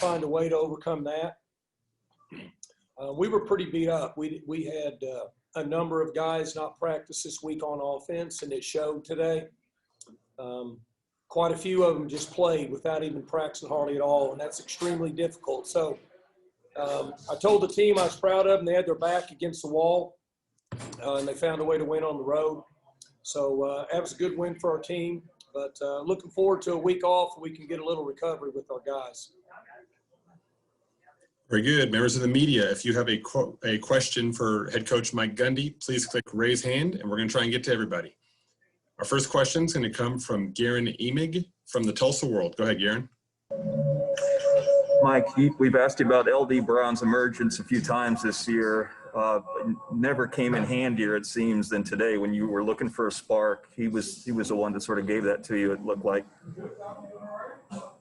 find a way to overcome that. We were pretty beat up. We had a number of guys not practice this week on offense, and it showed today. Quite a few of them just played without even practicing hardly at all, and that's extremely difficult. So I told the team I was proud of them. They had their back against the wall, and they found a way to win on the road. So that was a good win for our team. But looking forward to a week off where we can get a little recovery with our guys. Very good. Members of the media, if you have a question for head coach Mike Gundy, please click raise hand, and we're going to try and get to everybody. Our first question is going to come from Garen Emig from the Tulsa World. Go ahead, Garen. Mike, we've asked you about LD Brown's emergence a few times this year. Never came in handier, it seems, than today when you were looking for a spark. He was the one that sort of gave that to you, it looked like.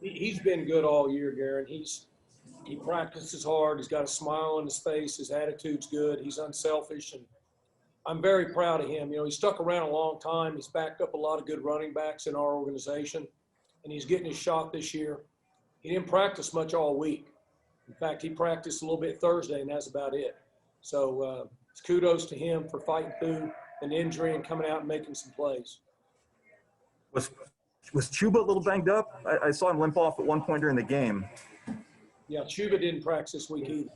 He's been good all year, Garen. He practices hard. He's got a smile on his face. His attitude's good. He's unselfish, and I'm very proud of him. You know, he stuck around a long time. He's backed up a lot of good running backs in our organization, and he's getting his shot this year. He didn't practice much all week. In fact, he practiced a little bit Thursday, and that's about it. So it's kudos to him for fighting through an injury and coming out and making some plays. Was Chuba a little banged up? I saw him limp off at one point during the game. Yeah, Chuba didn't practice this week either.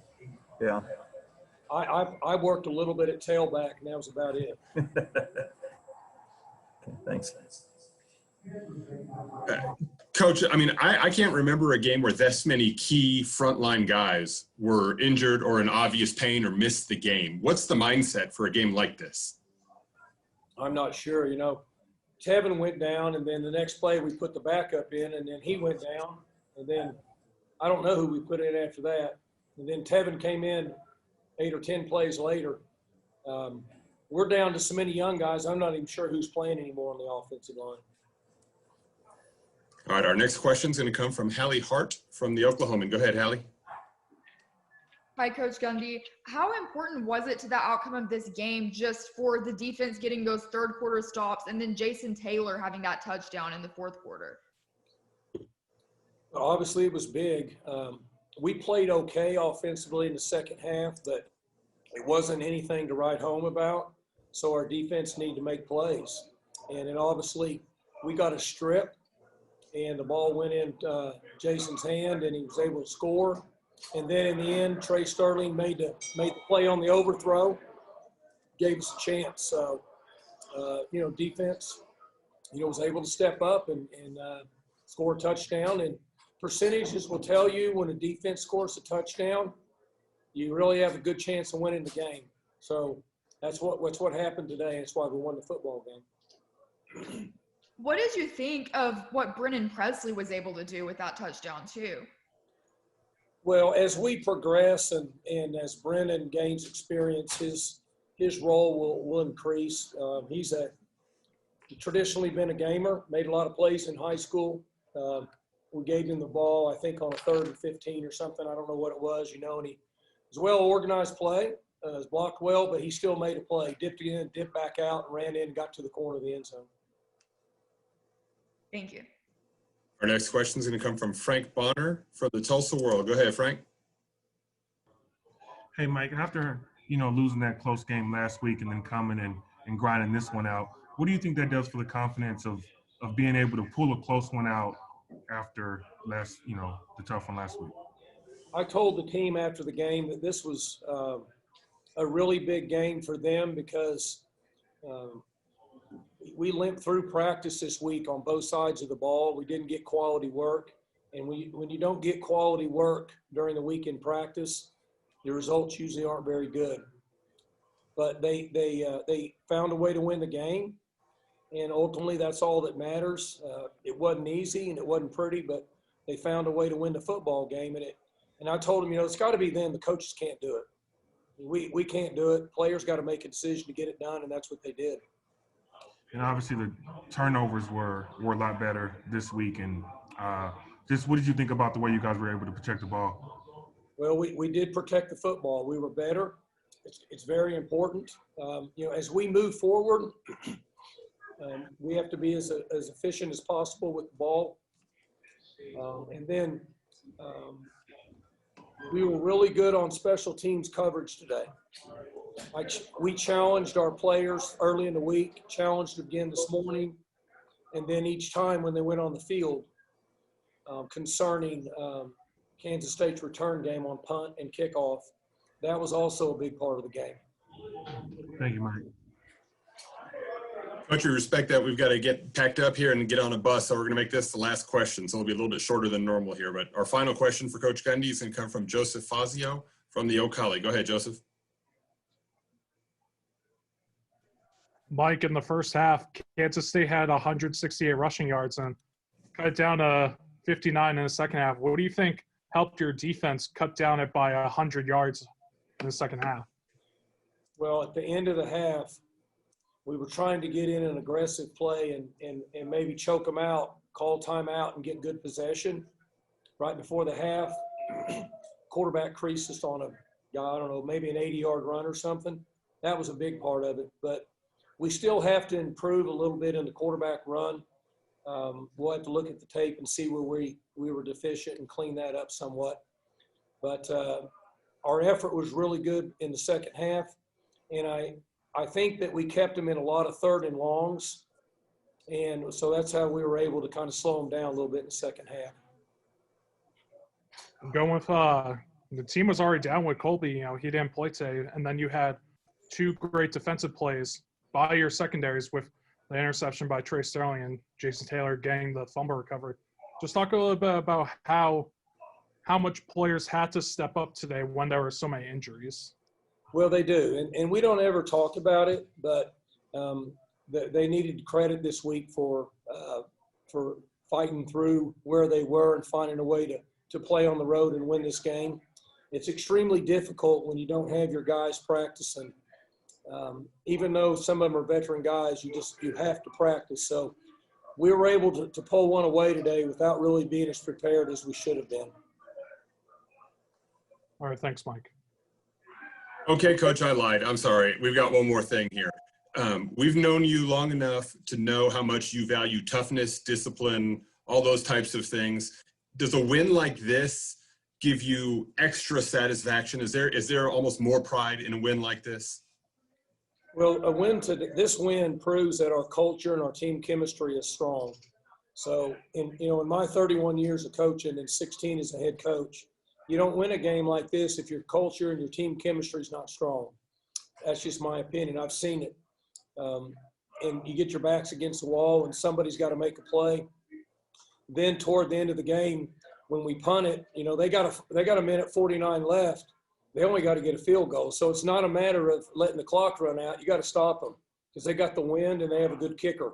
Yeah. I worked a little bit at tailback, and that was about it. Okay, thanks. Coach, I mean, I can't remember a game where this many key frontline guys were injured or in obvious pain or missed the game. What's the mindset for a game like this? I'm not sure. You know, Tevin went down, and then the next play we put the backup in, and then he went down, and then I don't know who we put in after that. And then Tevin came in 8 or 10 plays later. We're down to so many young guys, I'm not even sure who's playing anymore on the offensive line. All right, our next question is going to come from Hallie Hart from the Oklahoman. Go ahead, Hallie. Hi, Coach Gundy. How important was it to the outcome of this game just for the defense getting those third quarter stops and then Jason Taylor having that touchdown in the fourth quarter? Well, obviously, it was big. We played okay offensively in the second half, but it wasn't anything to write home about. So our defense needed to make plays. And then obviously we got a strip, and the ball went in Jason's hand, and he was able to score. And then in the end, Tre Sterling made the play on the overthrow, gave us a chance. So, defense, was able to step up and score a touchdown. And percentages will tell you when a defense scores a touchdown, you really have a good chance of winning the game. So that's what happened today. That's why we won the football game. What did you think of what Brennan Presley was able to do with that touchdown too? Well, as we progress and as Brennan gains experience, his role will increase. He's traditionally been a gamer, made a lot of plays in high school. We gave him the ball, I think, on a 3rd and 15 or something. I don't know what it was, and he was a well-organized play. Was blocked well, but he still made a play. Dipped in, dipped back out, and ran in and got to the corner of the end zone. Thank you. Our next question is going to come from Frank Bonner from the Tulsa World. Go ahead, Frank. Hey, Mike, after, losing that close game last week and then coming and grinding this one out, what do you think that does for the confidence of being able to pull a close one out after the tough one last week? I told the team after the game that this was a really big game for them because we limped through practice this week on both sides of the ball. We didn't get quality work. And when you don't get quality work during the week in practice, your results usually aren't very good. But they found a way to win the game. And ultimately, that's all that matters. It wasn't easy and it wasn't pretty, but they found a way to win the football game. And I told them, it's got to be them. The coaches can't do it. We can't do it. Players got to make a decision to get it done, and that's what they did. And obviously the turnovers were a lot better this week. And just what did you think about the way you guys were able to protect the ball? Well, we did protect the football. We were better. It's very important. As we move forward, we have to be as efficient as possible with the ball. And then We were really good on special teams coverage today. We challenged our players early in the week, challenged again this morning, and then each time when they went on the field concerning Kansas State's return game on punt and kickoff, that was also a big part of the game. Thank you, Mike. Coach, we respect that. We've got to get packed up here and get on a bus, so we're going to make this the last question. So it'll be a little bit shorter than normal here. But our final question for Coach Gundy is going to come from Joseph Fazio from the Ocala. Go ahead, Joseph. Mike, in the first half, Kansas State had 168 rushing yards and cut it down to 59 in the second half. What do you think helped your defense cut down it by 100 yards in the second half? Well, at the end of the half, we were trying to get in an aggressive play and maybe choke them out, call timeout, and get good possession. Right before the half, quarterback creased us on I don't know, maybe an 80-yard run or something. That was a big part of it. But we still have to improve a little bit in the quarterback run. We'll have to look at the tape and see where we were deficient and clean that up somewhat. But our effort was really good in the second half. And I think that we kept them in a lot of third and longs. And so that's how we were able to kind of slow them down a little bit in the second half. I'm going with the team was already down with Colby. He didn't play today. And then you had two great defensive plays by your secondaries with the interception by Tre Sterling and Jason Taylor getting the fumble recovery. Just talk a little bit about how much players had to step up today when there were so many injuries. Well, they do. And we don't ever talk about it, but they needed credit this week for fighting through where they were and finding a way to play on the road and win this game. It's extremely difficult when you don't have your guys practicing. Even though some of them are veteran guys, you have to practice. So we were able to pull one away today without really being as prepared as we should have been. All right, thanks, Mike. Okay, Coach, I lied. I'm sorry. We've got one more thing here. We've known you long enough to know how much you value toughness, discipline, all those types of things. Does a win like this give you extra satisfaction? Is there almost more pride in a win like this? Well, this win proves that our culture and our team chemistry is strong. So, in my 31 years of coaching and 16 as a head coach, you don't win a game like this if your culture and your team chemistry is not strong. That's just my opinion. I've seen it. And you get your backs against the wall and somebody's got to make a play. Then toward the end of the game, when we punt it, they got a minute 49 left. They only got to get a field goal. So it's not a matter of letting the clock run out. You got to stop them because they got the wind and they have a good kicker.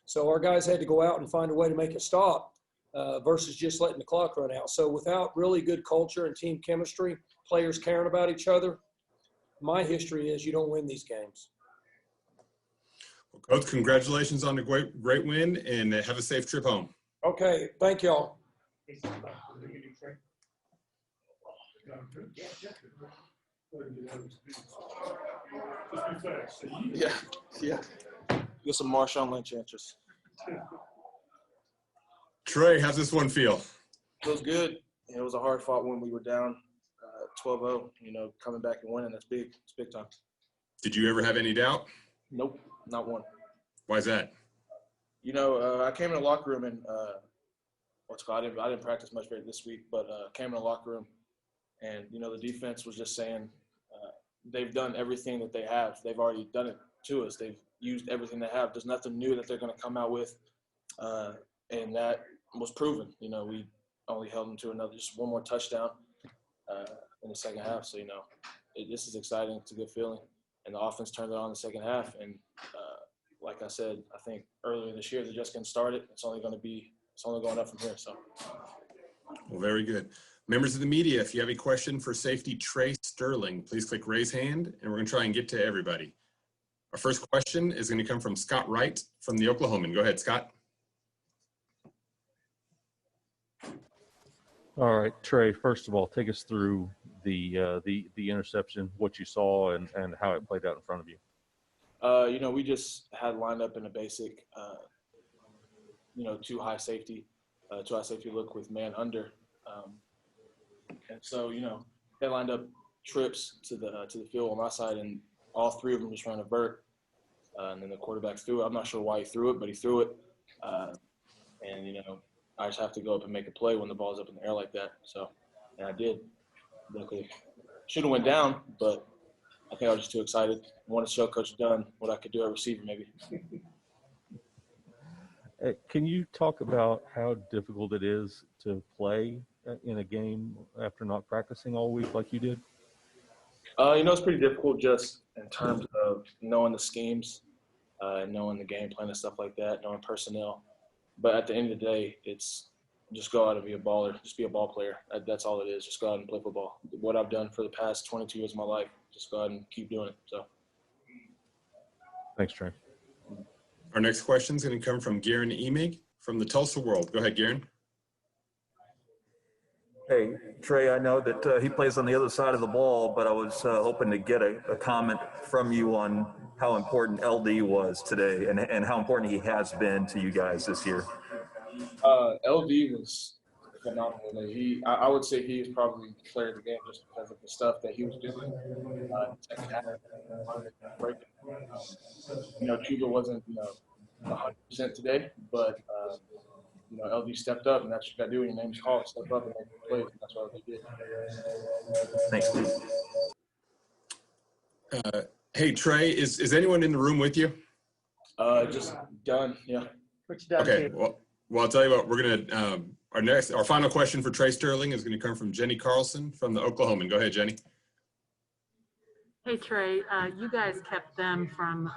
So our guys had to go out and find a way to make it stop versus just letting the clock run out. So without really good culture and team chemistry, players caring about each other, my history is you don't win these games. Well, Coach, congratulations on the great win, and have a safe trip home. Okay, thank y'all. Yeah. Get some Marshawn Lynch answers. Tre, how's this one feel? Feels good. It was a hard fought when we were down 12-0. Coming back and winning, that's big. It's big time. Did you ever have any doubt? Nope, not one. Why is that? I came in the locker room and I didn't practice much this week, but came in the locker room and the defense was just saying they've done everything that they have. They've already done it to us. They've used everything they have. There's nothing new that they're going to come out with, and that was proven. We only held them to just one more touchdown in the second half. So this is exciting. It's a good feeling, and the offense turned it on in the second half. And like I said, I think earlier this year they're just getting started. It's only going up from here. So, well, very good. Members of the media, if you have a question for safety Tre Sterling, please click raise hand, and we're going to try and get to everybody. Our first question is going to come from Scott Wright from the Oklahoman. Go ahead, Scott. All right, Tre, first of all, take us through the interception, what you saw, and how it played out in front of you. We just had lined up in a basic, two high safety look with man under. And so, they lined up trips to the field on my side, and all three of them just ran a vert. And then the quarterback threw it. I'm not sure why he threw it, but he threw it. And I just have to go up and make a play when the ball's up in the air like that. So, and I did. Luckily, should have went down, but I think I was just too excited. I wanted to show Coach Dunn what I could do at receiver, maybe. Can you talk about how difficult it is to play in a game after not practicing all week like you did? It's pretty difficult just in terms of knowing the schemes, knowing the game plan and stuff like that, knowing personnel. But at the end of the day, it's just go out and be a baller, just be a ball player. That's all it is. Just go out and play football. What I've done for the past 22 years of my life, just go out and keep doing it. So, Thanks, Tre. Our next question is going to come from Garen Emig from the Tulsa World. Go ahead, Garen. Hey, Tre, I know that he plays on the other side of the ball, but I was hoping to get a comment from you on how important LD was today and how important he has been to you guys this year. LD was phenomenal. I would say he is probably the player of the game just because of the stuff that he was doing. Second half, breaking. Cuba wasn't 100% today, but LD stepped up, and that's what you got to do when your name's called. Step up and make plays, and that's what he did. Thanks, Steve. Hey, Tre, is anyone in the room with you? Just done, yeah. Okay, well, I'll tell you what, we're going to, our final question for Tre Sterling is going to come from Jenny Carlson from the Oklahoman. Go ahead, Jenny. Hey, Tre, you guys kept them from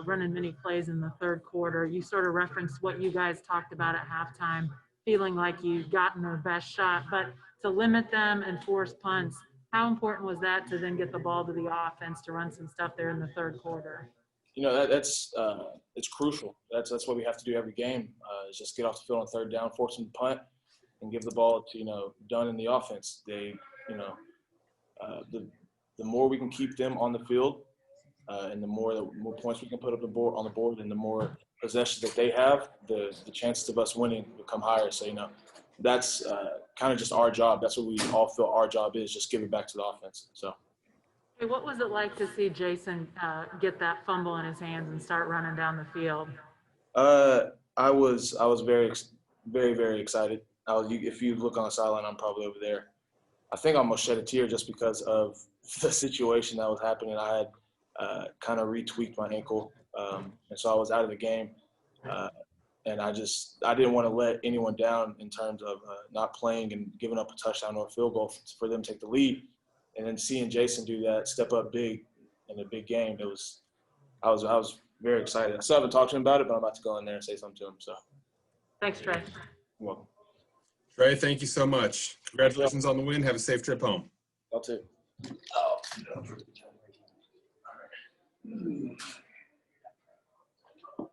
running many plays in the third quarter. You sort of referenced what you guys talked about at halftime, feeling like you'd gotten their best shot, but to limit them and force punts, how important was that to then get the ball to the offense to run some stuff there in the third quarter? That's it's crucial. That's what we have to do every game. Is just get off the field on third down, force them to punt, and give the ball to Dunn in the offense. They the more we can keep them on the field, and the more points we can put up on the board, and the more possessions that they have, the chances of us winning become higher. So that's kind of just our job. That's what we all feel our job is, just give it back to the offense. So. Hey, what was it like to see Jason get that fumble in his hands and start running down the field? I was very, very, very excited. If you look on the sideline, I'm probably over there. I think I almost shed a tear just because of the situation that was happening. I had kind of retweaked my ankle, and so I was out of the game. And I didn't want to let anyone down in terms of not playing and giving up a touchdown or a field goal for them to take the lead. And then seeing Jason do that, step up big in a big game, I was very excited. I still haven't talked to him about it, but I'm about to go in there and say something to him. So, thanks, Tre. You're welcome. Tre, thank you so much. Congratulations on the win. Have a safe trip home. Y'all too.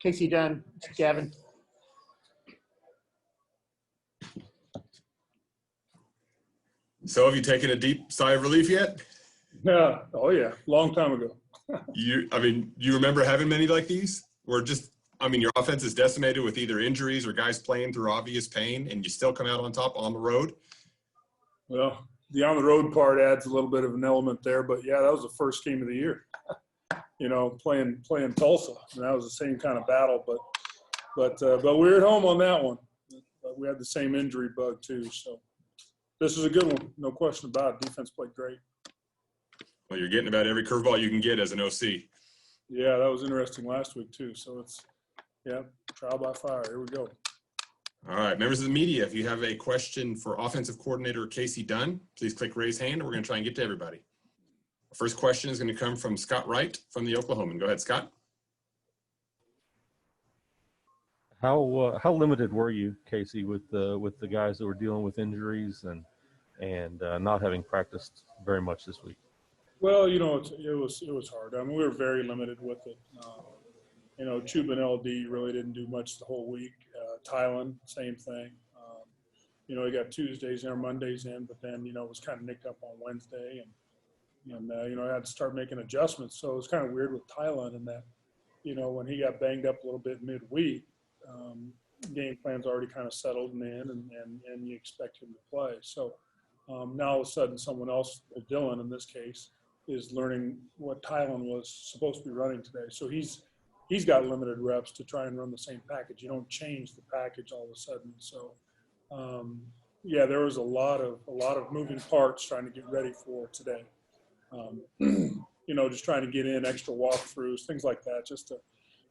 Kasey Dunn, Gavin. So have you taken a deep sigh of relief yet? Yeah. Oh, yeah. Long time ago. You remember having many like these? Where your offense is decimated with either injuries or guys playing through obvious pain, and you still come out on top on the road? Well, the on the road part adds a little bit of an element there, but yeah, that was the first game of the year. Playing Tulsa, and that was the same kind of battle. But we were at home on that one. But we had the same injury bug too, so. This is a good one, no question about it. Defense played great. Well, you're getting about every curveball you can get as an OC. Yeah, that was interesting last week too. So trial by fire. Here we go. All right, members of the media, if you have a question for offensive coordinator Kasey Dunn, please click raise hand, and we're going to try and get to everybody. Our first question is going to come from Scott Wright from the Oklahoman. Go ahead, Scott. How limited were you, Kasey, with the guys that were dealing with injuries and not having practiced very much this week? Well, it was hard. I mean, we were very limited with it. Chuba and LD really didn't do much the whole week. Tylen, same thing. We got Tuesdays in or Mondays in, but then it was kind of nicked up on Wednesday, and I had to start making adjustments. So it was kind of weird with Tylen in that, when he got banged up a little bit midweek. Game plan's already kind of settled in, and you expect him to play. So, Now all of a sudden someone else, Dillon in this case, is learning what Tylen was supposed to be running today. So he's got limited reps to try and run the same package. You don't change the package all of a sudden. So yeah, there was a lot of moving parts trying to get ready for today. You know, just trying to get in extra walkthroughs, things like that, just to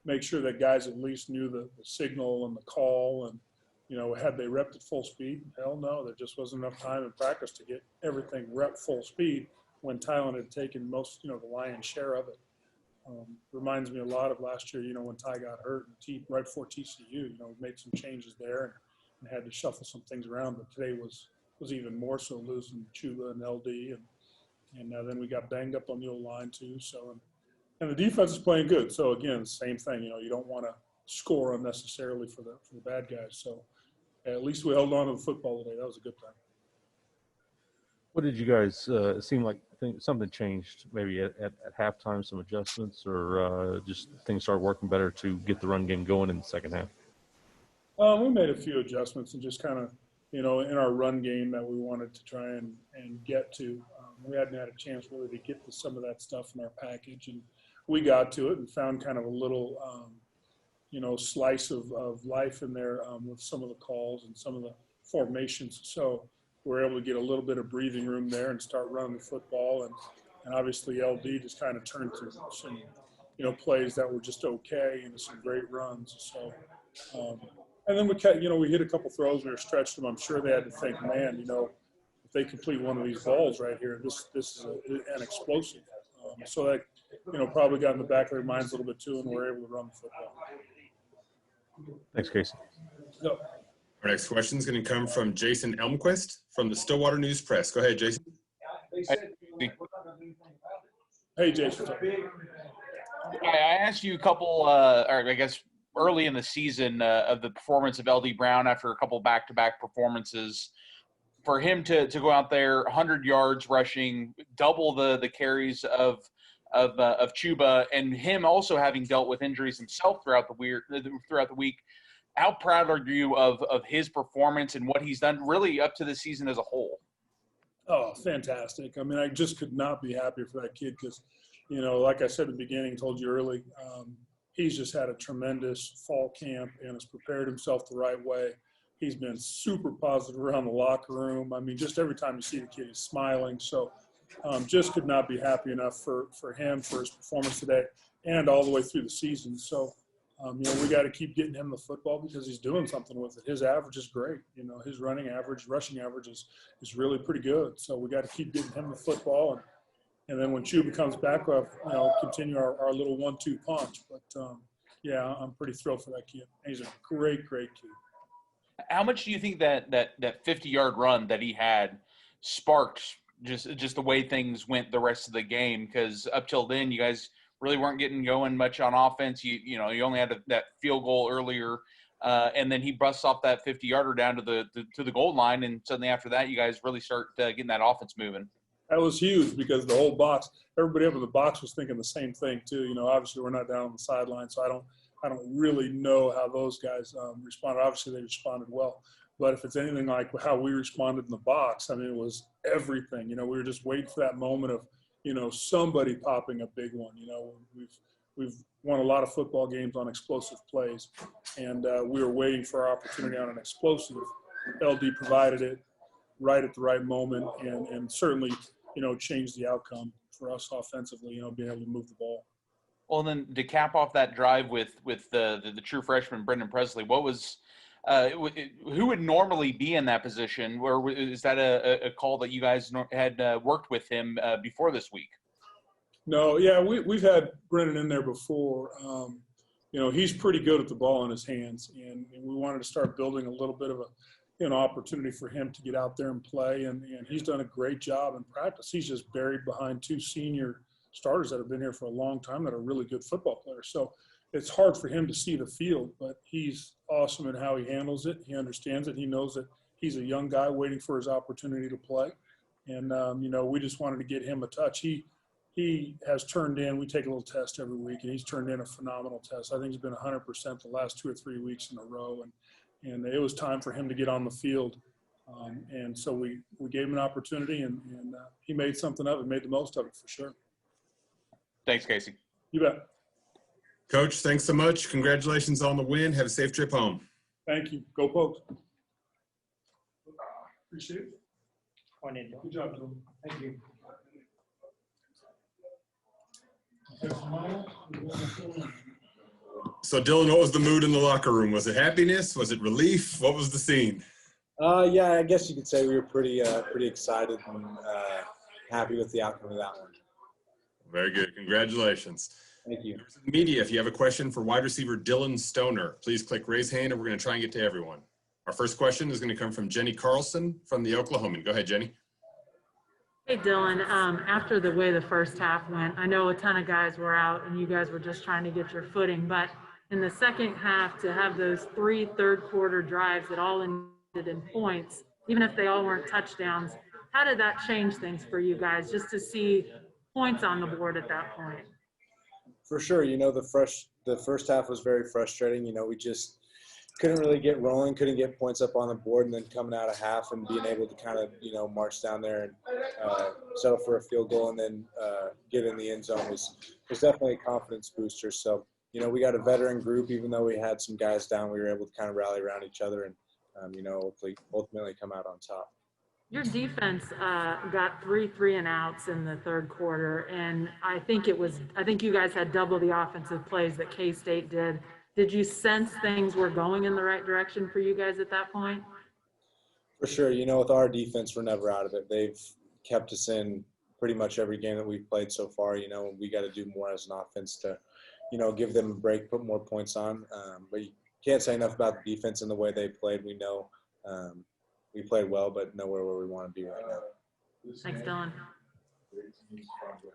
make sure that guys at least knew the signal and the call. And, you know, had they repped at full speed? Hell no, there just wasn't enough time in practice to get everything rep full speed when Tylen had taken most, you know, the lion's share of it. Reminds me a lot of last year, you know, when Ty got hurt right before TCU, you know, made some changes there and had to shuffle some things around. But today was even more so, losing Chuba and LD. And then we got banged up on the old line too. So, and the defense is playing good. So again, same thing, you know, you don't want to score unnecessarily for the bad guys. So at least we held on to the football today. That was a good time. What did you guys, it seemed like something changed maybe at halftime, some adjustments, or just things started working better to get the run game going in the second half? We made a few adjustments and just kind of, you know, in our run game that we wanted to try and get to. We hadn't had a chance really to get to some of that stuff in our package, and we got to it and found kind of a little, you know, slice of life in there with some of the calls and some of the formations. So we're able to get a little bit of breathing room there and start running the football. And obviously LD just kind of turned to some, you know, plays that were just okay and some great runs. So, and then we kept, you know, we hit a couple throws, we were stretched them. I'm sure they had to think, man, you know, if they complete one of these balls right here, this is an explosive. So that, you know, probably got in the back of their minds a little bit too, and we're able to run the football. Thanks, Kasey. Yep. Our next question is going to come from Jason Elmquist from the Stillwater News Press. Go ahead, Jason. Hey, Jason. I asked you a couple, or I guess early in the season, of the performance of LD Brown after a couple back-to-back performances. For him to go out there, 100 yards rushing, double the carries of Chuba, and him also having dealt with injuries himself throughout the week. How proud are you of his performance and what he's done really up to the season as a whole? Oh, fantastic. I mean, I just could not be happier for that kid because, you know, like I said at the beginning, told you early, he's just had a tremendous fall camp and has prepared himself the right way. He's been super positive around the locker room. I mean, just every time you see the kid, he's smiling. So just could not be happy enough for him, for his performance today and all the way through the season. So, you know, we got to keep getting him the football because he's doing something with it. His average is great. You know, his rushing average is really pretty good. So we got to keep getting him the football. And then when Chuba comes back, we'll, you know, continue our little 1-2 punch. But, yeah, I'm pretty thrilled for that kid. He's a great, great kid. How much do you think that 50-yard run that he had sparked just the way things went the rest of the game? Because up till then, you guys really weren't getting going much on offense. You know, you only had that field goal earlier, and then he busts off that 50-yarder down to the goal line, and suddenly after that, you guys really start getting that offense moving. That was huge because the whole box, everybody up in the box was thinking the same thing too. You know, obviously we're not down on the sideline, so I don't really know how those guys responded. Obviously they responded well, but if it's anything like how we responded in the box, I mean, it was everything. You know, we were just waiting for that moment of, you know, somebody popping a big one. You know, we've won a lot of football games on explosive plays, and we were waiting for our opportunity on an explosive. LD provided it right at the right moment, and certainly, you know, changed the outcome for us offensively, you know, being able to move the ball. Well, then to cap off that drive with the true freshman Brendan Presley, what was who would normally be in that position? Or is that a call that you guys had worked with him before this week? No, yeah, we've had Brendan in there before. You know, he's pretty good at the ball in his hands, and we wanted to start building a little bit of an opportunity for him to get out there and play, and he's done a great job in practice. He's just buried behind two senior starters that have been here for a long time that are really good football players. So it's hard for him to see the field, but he's awesome in how he handles it. He understands it. He knows that he's a young guy waiting for his opportunity to play. And, you know, we just wanted to get him a touch. He has turned in, we take a little test every week, and he's turned in a phenomenal test. I think he's been 100% the last 2 or 3 weeks in a row. And it was time for him to get on the field. And so we gave him an opportunity, and he made something of it, made the most of it for sure. Thanks, Kasey. You bet. Coach, thanks so much. Congratulations on the win. Have a safe trip home. Thank you. Go Pokes. Appreciate it. Good job, Dillon. Thank you. So, Dillon, what was the mood in the locker room? Was it happiness? Was it relief? What was the scene? Yeah, I guess you could say we were pretty excited and happy with the outcome of that one. Very good. Congratulations. Thank you. Members of the media, if you have a question for wide receiver Dillon Stoner, please click raise hand, and we're going to try and get to everyone. Our first question is going to come from Jenny Carlson from the Oklahoman. Go ahead, Jenny. Hey, Dillon, after the way the first half went, I know a ton of guys were out and you guys were just trying to get your footing, but in the second half to have those 3 third-quarter drives that all ended in points, even if they all weren't touchdowns, how did that change things for you guys just to see points on the board at that point? For sure, the first half was very frustrating. We just couldn't really get rolling, couldn't get points up on the board, and then coming out of half and being able to kind of, march down there and settle for a field goal and then get in the end zone was definitely a confidence booster. So, we got a veteran group. Even though we had some guys down, we were able to kind of rally around each other and, hopefully ultimately come out on top. Your defense got 3 3-and-outs in the third quarter, and I think you guys had double the offensive plays that K-State did. Did you sense things were going in the right direction for you guys at that point? For sure. With our defense, we're never out of it. They've kept us in pretty much every game that we've played so far. We got to do more as an offense to, give them a break, put more points on. But you can't say enough about the defense and the way they played. We know we played well, but nowhere where we want to be right now. Thanks, Dillon.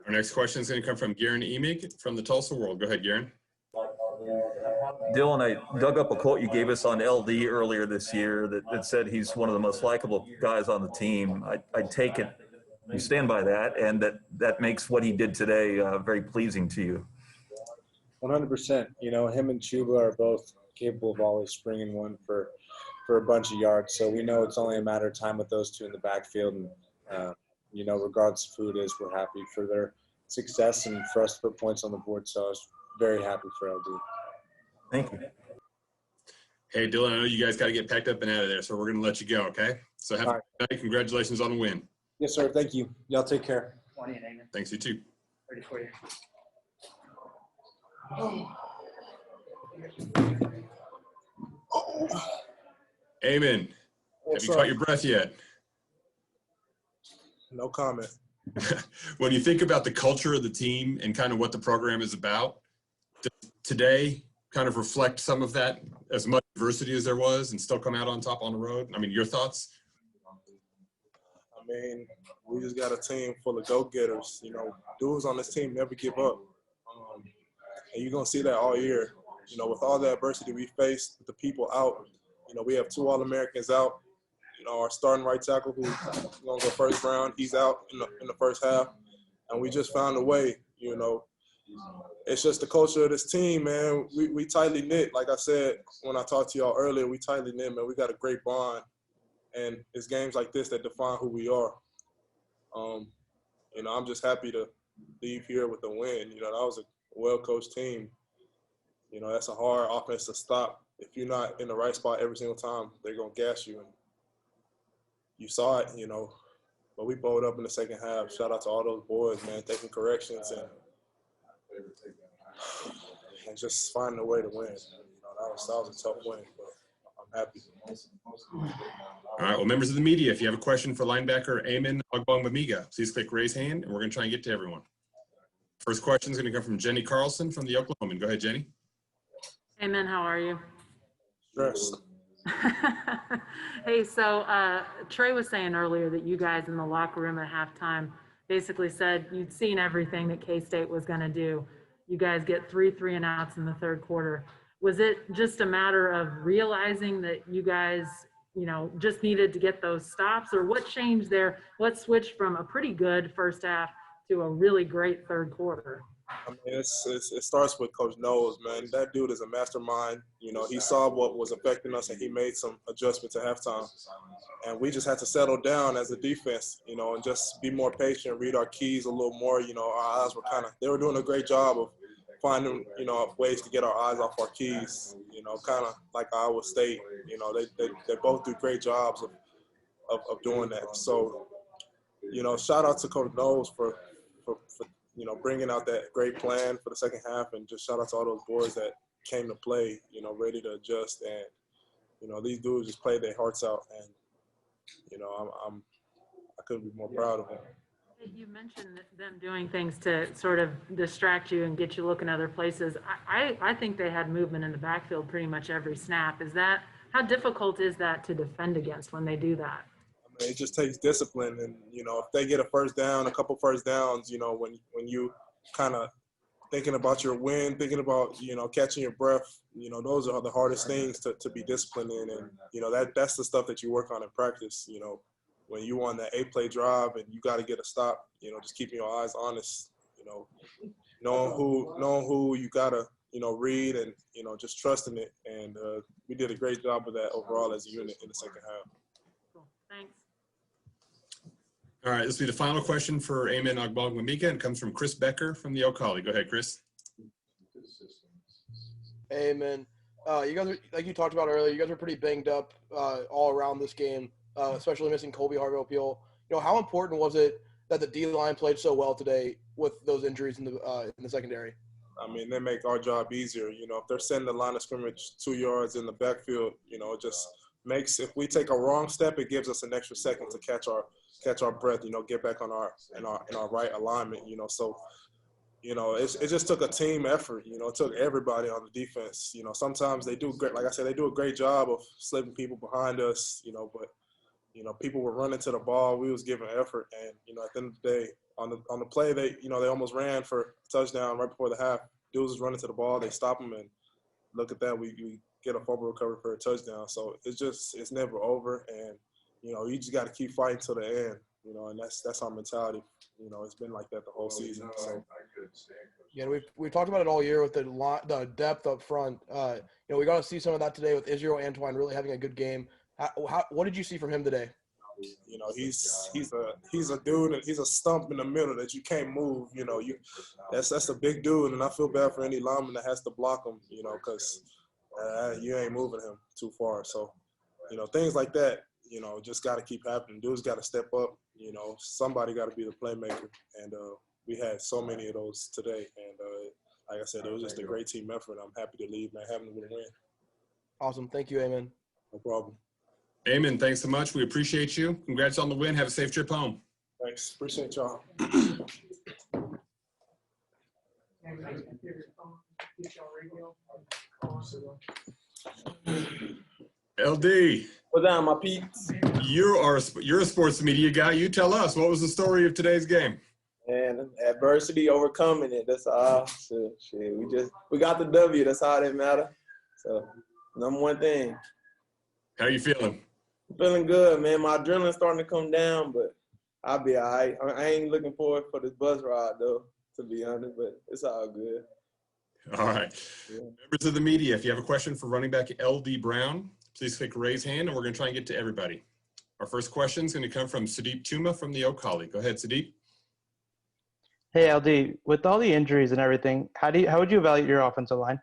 Our next question is going to come from Garen Emig from the Tulsa World. Go ahead, Garen. Dillon, I dug up a quote you gave us on LD earlier this year that said he's one of the most likable guys on the team. I take it you stand by that, and that makes what he did today very pleasing to you. 100%. Him and Chuba are both capable of always springing one for a bunch of yards. So we know it's only a matter of time with those two in the backfield. And, regardless of who it is, we're happy for their success and for us to put points on the board. So I was very happy for LD. Thank you. Hey, Dillon, I know you guys got to get packed up and out of there, so we're going to let you go, okay? So have a good night. Congratulations on the win. Yes, sir. Thank you. Y'all take care. Thanks, you too. Ready for you. Amen. Have you caught your breath yet? No comment. When you think about the culture of the team and kind of what the program is about, does today kind of reflect some of that, as much adversity as there was, and still come out on top on the road? I mean, your thoughts? I mean, we just got a team full of go-getters. Dudes on this team never give up. And you're going to see that all year. With all the adversity we faced, with the people out, we have 2 All-Americans out. Our starting right tackle, who's going to go first round, he's out in the first half. And we just found a way, It's just the culture of this team, man. We tightly knit. Like I said when I talked to y'all earlier, we tightly knit, man. We got a great bond. And it's games like this that define who we are. I'm just happy to leave here with a win. That was a well-coached team. That's a hard offense to stop. If you're not in the right spot every single time, they're going to gas you. And you saw it, but we bowled up in the second half. Shout out to all those boys, man, taking corrections and just finding a way to win. That was a tough win, but I'm happy. All right, well, members of the media, if you have a question for linebacker Ogbongbemiga, please click raise hand, and we're going to try and get to everyone. First question is going to come from Jenny Carlson from the Oklahoman. Go ahead, Jenny. Amen. How are you? Stressed. Hey, so Tre was saying earlier that you guys in the locker room at halftime basically said you'd seen everything that K-State was going to do. You guys get 3 3-and-outs in the third quarter. Was it just a matter of realizing that you guys, just needed to get those stops, or what changed there? What switched from a pretty good first half to a really great third quarter? I mean, it starts with Coach Knowles, man. That dude is a mastermind. You know, he saw what was affecting us, and he made some adjustments at halftime. And we just had to settle down as a defense, you know, and just be more patient, read our keys a little more. You know, our eyes were they were doing a great job of finding, you know, ways to get our eyes off our keys, you know, kind of like Iowa State. You know, they both do great jobs of doing that. So, you know, shout out to Coach Knowles for you know, bringing out that great plan for the second half, and just shout out to all those boys that came to play, you know, ready to adjust. And, you know, these dudes just played their hearts out, and, you know, I couldn't be more proud of them. You mentioned them doing things to sort of distract you and get you looking other places. I think they had movement in the backfield pretty much every snap. How difficult is that to defend against when they do that? I mean, it just takes discipline, and, you know, if they get a first down, a couple first downs, you know, when you kind of thinking about your win, thinking about, you know, catching your breath, you know, those are the hardest things to be disciplined in. And, you know, that's the stuff that you work on in practice. You know, when you on that 8-play drive and you got to get a stop, you know, just keeping your eyes honest, you know, knowing who you got to, you know, read, and, you know, just trusting it. And we did a great job of that overall as a unit in the second half. Cool. Thanks. All right, this will be the final question for Amen Ogbongbemiga, and comes from Chris Becker from the O'Colly. Go ahead, Chris. Amen. You guys are, like you talked about earlier, you guys are pretty banged up all around this game, especially missing Colby Harville-Peel. You know, how important was it that the D-line played so well today with those injuries in the secondary? I mean, they make our job easier. You know, if they're setting the line of scrimmage 2 yards in the backfield, you know, it just makes, if we take a wrong step, it gives us an extra second to catch our breath, you know, get back on in our right alignment, you know. So, you know, it just took a team effort. You know, it took everybody on the defense. You know, sometimes they do great, like I said, they do a great job of slipping people behind us, you know, but, you know, people were running to the ball. We was giving effort, and, you know, at the end of the day, on the play, they almost ran for a touchdown right before the half. Dudes was running to the ball, they stop them, and look at that, we get a fumble recovery for a touchdown. So it's never over, and, you know, you just got to keep fighting till the end, you know, and that's our mentality. You know, it's been like that the whole season. So. Yeah, we've talked about it all year with the depth up front. You know, we got to see some of that today with Israel Antoine really having a good game. What did you see from him today? You know, he's a dude, and he's a stump in the middle that you can't move. You know, that's a big dude, and I feel bad for any lineman that has to block him. You know, because you ain't moving him too far. So, you know, things like that, you know, just got to keep happening. Dudes got to step up. You know, somebody got to be the playmaker, and we had so many of those today. And like I said, it was just a great team effort. I'm happy to leave, man. Having a win. Awesome. Thank you, Amen. No problem. Amen, thanks so much. We appreciate you. Congrats on the win. Have a safe trip home. Thanks. Appreciate y'all. LD. What's down, my peeps? You're a sports media guy. You tell us, what was the story of today's game? And adversity, overcoming it. That's all. Shit. We got the W. That's all that matter. So, number one thing. How you feeling? Feeling good, man. My adrenaline's starting to come down, but I'll be all right. I ain't looking forward for this bus ride, though, to be honest, but it's all good. All right. Yeah. Members of the media, if you have a question for running back LD Brown, please click raise hand, and we're going to try and get to everybody. Our first question is going to come from Sudeep Tuma from the O'Colly. Go ahead, Sudeep. Hey, LD. With all the injuries and everything, how would you evaluate your offensive line?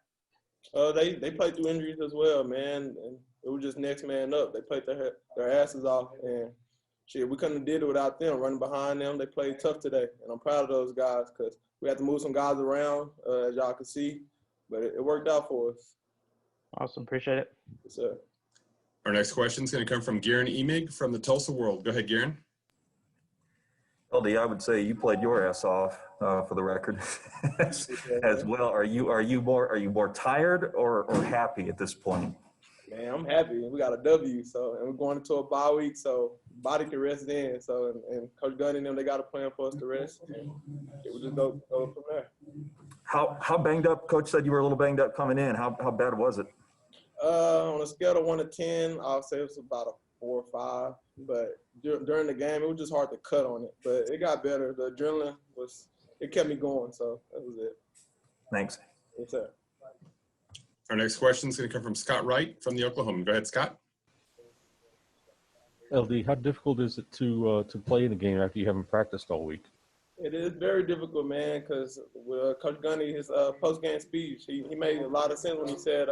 They played through injuries as well, man. And it was just next man up. They played their asses off, and shit, we couldn't have did it without them running behind them. They played tough today, and I'm proud of those guys because we had to move some guys around, as y'all can see, but it worked out for us. Awesome. Appreciate it. Yes, sir. Our next question is going to come from Garen Emig from the Tulsa World. Go ahead, Garen. LD, I would say you played your ass off, for the record, as well. Are you more tired or happy at this point? Man, I'm happy. We got a W, and we're going into a bye week, so body can rest in. So, and Coach Gundy and them, they got a plan for us to rest. And we'll just go from there. How banged up? Coach said you were a little banged up coming in. How bad was it? On a scale of 1 to 10, I'll say it was about a 4 or 5. But during the game, it was just hard to cut on it. But it got better. The adrenaline was it kept me going. So that was it. Thanks. Yes, sir. Our next question is going to come from Scott Wright from the Oklahoma. Go ahead, Scott. LD, how difficult is it to play in a game after you haven't practiced all week? It is very difficult, man, because with Coach Gundy, his post-game speech, he made a lot of sense when he said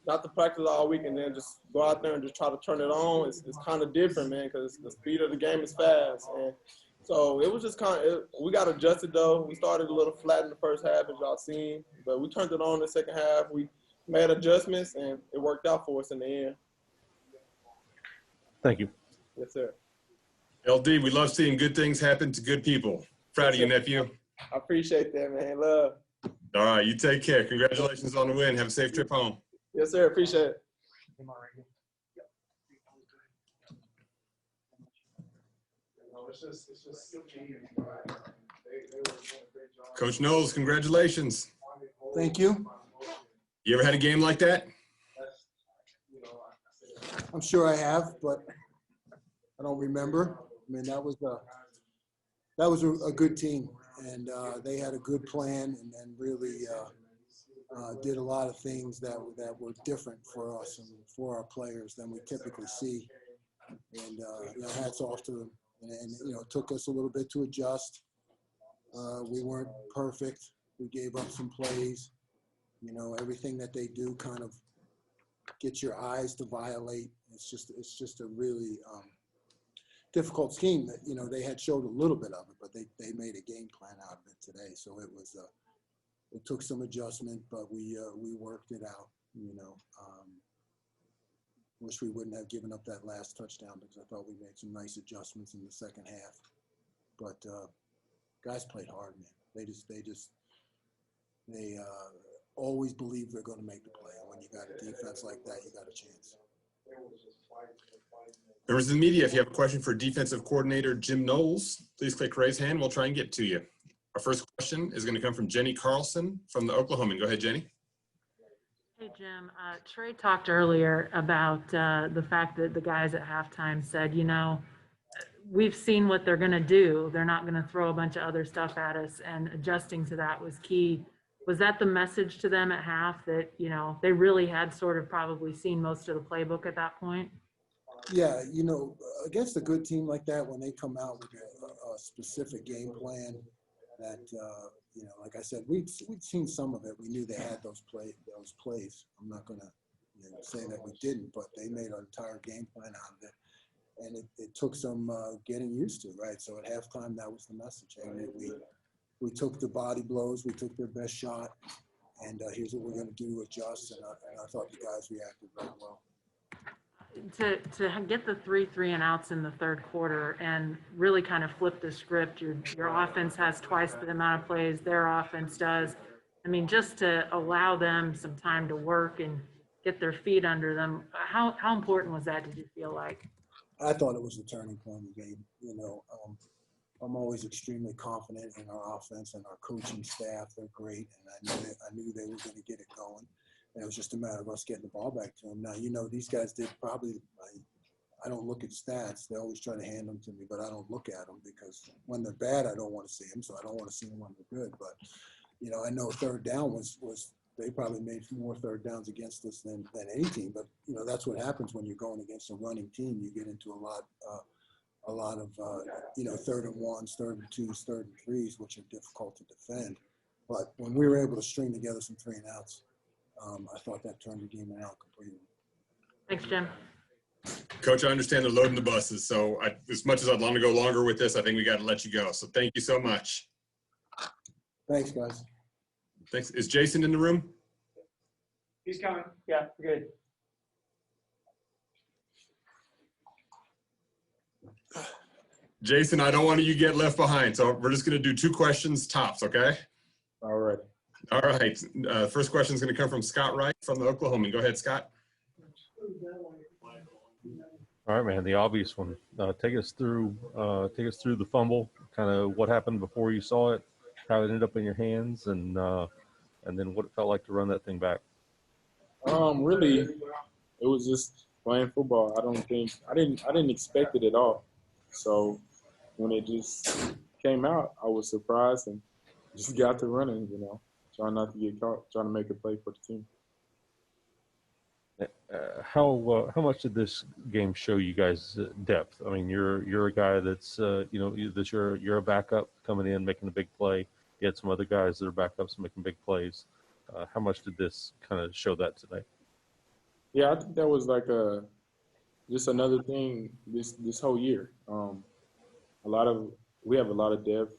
not to practice all week and then just go out there and just try to turn it on. It's kind of different, man, because the speed of the game is fast. And so it was just we got adjusted, though. We started a little flat in the first half, as y'all seen, but we turned it on in the second half. We made adjustments, and it worked out for us in the end. Thank you. Yes, sir. LD, we love seeing good things happen to good people. Proud of you, nephew. I appreciate that, man. Love. All right, you take care. Congratulations on the win. Have a safe trip home. Yes, sir. Appreciate it. Coach Knowles, congratulations. Thank you. You ever had a game like that? I'm sure I have, but I don't remember. I mean, that was a good team, and they had a good plan, and really did a lot of things that were different for us and for our players than we typically see. And hats off to them. And it took us a little bit to adjust. We weren't perfect. We gave up some plays. Everything that they do kind of gets your eyes to violate. It's just a really difficult scheme that they had showed a little bit of it, but they made a game plan out of it today. So it took some adjustment, but we worked it out. Wish we wouldn't have given up that last touchdown because I thought we made some nice adjustments in the second half. But guys played hard, man. They always believe they're going to make the play. And when you got a defense like that, you got a chance. Members of the media, if you have a question for defensive coordinator Jim Knowles, please click raise hand. We'll try and get to you. Our first question is going to come from Jenny Carlson from the Oklahoman. Go ahead, Jenny. Hey, Jim. Tre talked earlier about the fact that the guys at halftime said, we've seen what they're going to do. They're not going to throw a bunch of other stuff at us, and adjusting to that was key. Was that the message to them at half that, they really had sort of probably seen most of the playbook at that point? Yeah, against a good team like that, when they come out with a specific game plan that, like I said, we'd seen some of it. We knew they had those plays. I'm not going to say that we didn't, but they made an entire game plan out of it. And it took some getting used to, right? So at halftime, that was the message. And we took the body blows. We took their best shot. And here's what we're going to do to adjust. And I thought the guys reacted very well. To get the 3 and outs in the third quarter and really kind of flip the script, your offense has twice the amount of plays their offense does. I mean, just to allow them some time to work and get their feet under them, how important was that, did you feel like? I thought it was a turning point in the game. I'm always extremely confident in our offense and our coaching staff. They're great, and I knew they were going to get it going. And it was just a matter of us getting the ball back to them. Now, these guys did probably – I don't look at stats. They always try to hand them to me, but I don't look at them because when they're bad, I don't want to see them, so I don't want to see them when they're good. But, I know third down was they probably made more third downs against us than any team. But, that's what happens when you're going against a running team. You get into a lot of, third and ones, third and twos, third and threes, which are difficult to defend. But when we were able to string together some 3 and outs, I thought that turned the game out completely. Thanks, Jim. Coach, I understand they're loading the buses. So as much as I'd want to go longer with this, I think we got to let you go. So thank you so much. Thanks, guys. Thanks. Is Jason in the room? He's coming. Yeah, good. Jason, I don't want you to get left behind. So we're just going to do 2 questions tops, okay? All right. All right. First question is going to come from Scott Wright from the Oklahoman. Go ahead, Scott. All right, man. The obvious one. Take us through the fumble. Kind of what happened before you saw it, how it ended up in your hands, and then what it felt like to run that thing back. Really, it was just playing football. I didn't expect it at all. So when it just came out, I was surprised, and just got to running, you know, trying not to get caught, trying to make a play for the team. How much did this game show you guys depth? I mean, you're a guy that's you know, that you're a backup coming in making a big play. You had some other guys that are backups making big plays. How much did this kind of show that today? Yeah, I think that was like just another thing this whole year. We have a lot of depth.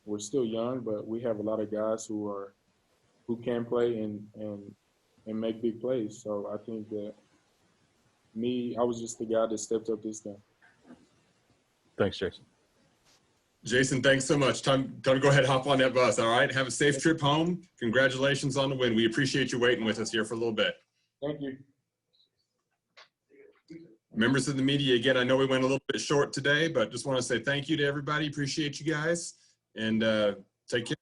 We're still young, but we have a lot of guys who can play and make big plays. So I think that I was just the guy that stepped up this game. Thanks, Jason. Jason, thanks so much. Time to go ahead and hop on that bus, all right? Have a safe trip home. Congratulations on the win. We appreciate you waiting with us here for a little bit. Thank you. Members of the media, again, I know we went a little bit short today, but just want to say thank you to everybody. Appreciate you guys, and take care.